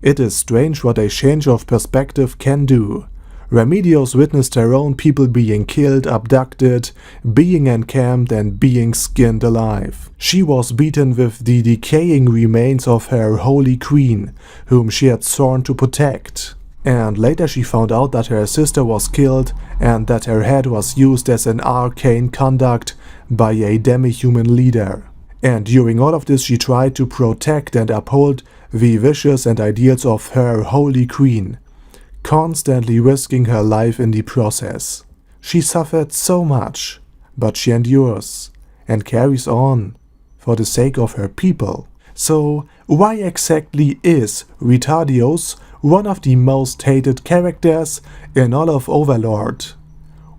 It is strange what a change of perspective can do. Remedios witnessed her own people being killed, abducted, being encamped and being skinned alive. She was beaten with the decaying remains of her holy queen, whom she had sworn to protect. And later she found out that her sister was killed and that her head was used as an arcane conduct by a demi-human leader. And during all of this she tried to protect and uphold the wishes and ideals of her holy queen, constantly risking her life in the process. She suffered so much, but she endures and carries on for the sake of her people. So why exactly is Remedios one of the most hated characters in all of Overlord?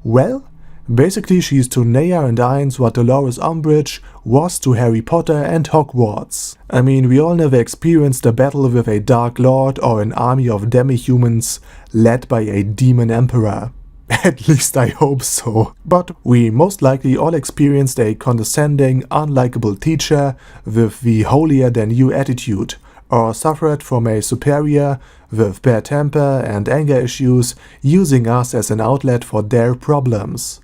Well, basically she's to Neia Ainz what Dolores Umbridge was to Harry Potter and Hogwarts. I mean, we all never experienced a battle with a Dark Lord or an army of demi-humans led by a demon emperor. At least I hope so. But we most likely all experienced a condescending, unlikable teacher with the holier-than-you attitude, or suffered from a superior with bad temper and anger issues using us as an outlet for their problems.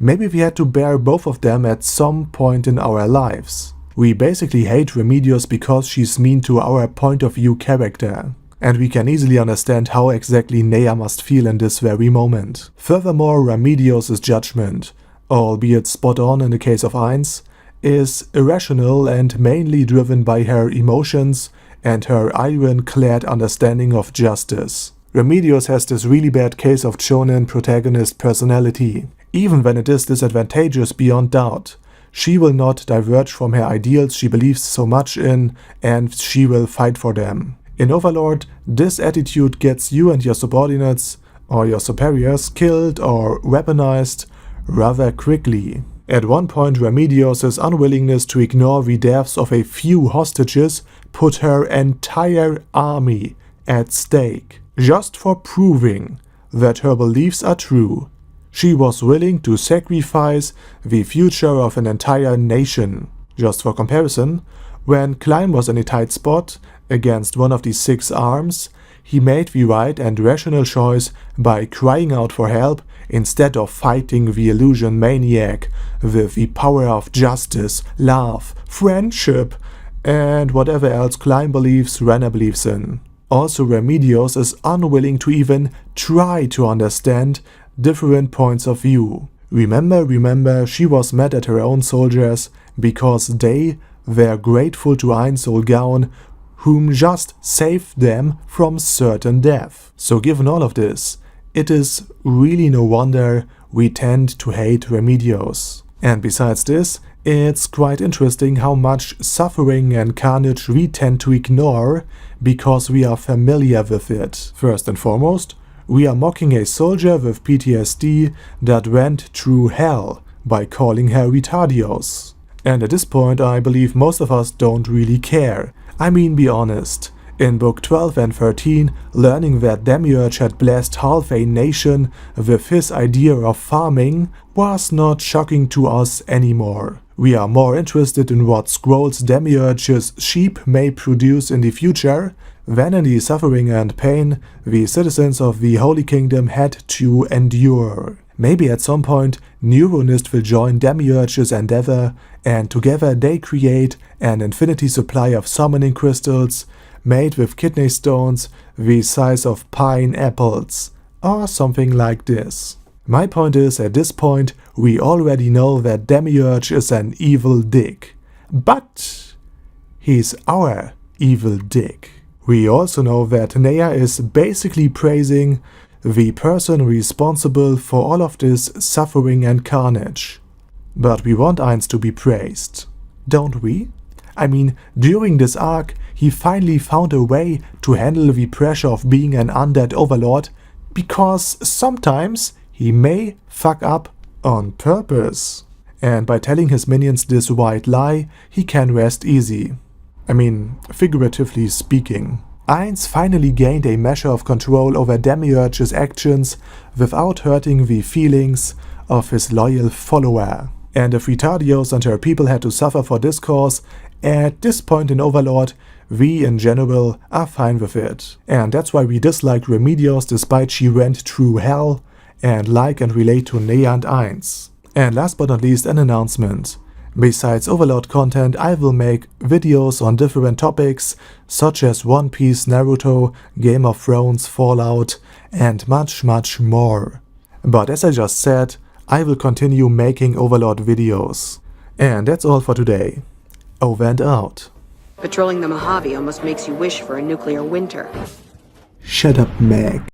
Maybe we had to bear both of them at some point in our lives. We basically hate Remedios because she's mean to our point of view character. And we can easily understand how exactly Neia must feel in this very moment. Furthermore, Remedios' judgment, albeit spot on in the case of Ainz, is irrational and mainly driven by her emotions and her ironclad understanding of justice. Remedios has this really bad case of shonen protagonist personality. Even when it is disadvantageous beyond doubt, she will not diverge from her ideals she believes so much in, and she will fight for them. In Overlord, this attitude gets you and your subordinates, or your superiors, killed or weaponized rather quickly. At one point, Remedios' unwillingness to ignore the deaths of a few hostages put her entire army at stake, just for proving that her beliefs are true. She was willing to sacrifice the future of an entire nation. Just for comparison, when Klein was in a tight spot against one of the 6 arms, he made the right and rational choice by crying out for help instead of fighting the illusion maniac with the power of justice, love, friendship, and whatever else Klein believes Renner believes in. Also, Remedios is unwilling to even try to understand different points of view. Remember, she was mad at her own soldiers because they were grateful to Ainz Ooal Gown, whom just saved them from certain death. So given all of this, it is really no wonder we tend to hate Remedios. And besides this, it's quite interesting how much suffering and carnage we tend to ignore because we are familiar with it. First and foremost, we are mocking a soldier with PTSD that went through hell by calling her Remedios. And at this point I believe most of us don't really care. I mean, be honest. In book 12 and 13, learning that Demiurge had blessed half a nation with his idea of farming was not shocking to us anymore. We are more interested in what scrolls Demiurge's sheep may produce in the future than in the suffering and pain the citizens of the Holy Kingdom had to endure. Maybe at some point Neuronist will join Demiurge's endeavor, and together they create an infinity supply of summoning crystals made with kidney stones the size of pineapples, or something like this. My point is, at this point we already know that Demiurge is an evil dick, but he's our evil dick. We also know that Neia is basically praising the person responsible for all of this suffering and carnage. But we want Ainz to be praised, don't we? I mean, during this arc, he finally found a way to handle the pressure of being an undead overlord, because sometimes he may fuck up on purpose. And by telling his minions this white lie, he can rest easy. I mean, figuratively speaking. Ainz finally gained a measure of control over Demiurge's actions without hurting the feelings of his loyal follower. And if Remedios and her people had to suffer for this cause, At this point in Overlord, we in general are fine with it. And that's why we dislike Remedios despite she went through hell, and like and relate to Neia and Ainz. And last but not least, an announcement. Besides Overlord content, I will make videos on different topics such as One Piece, Naruto, Game of Thrones, Fallout, and much more. But as I just said, I will continue making Overlord videos. And that's all for today. Over and out. Patrolling the Mojave almost makes you wish for a nuclear winter. Shut up, Meg.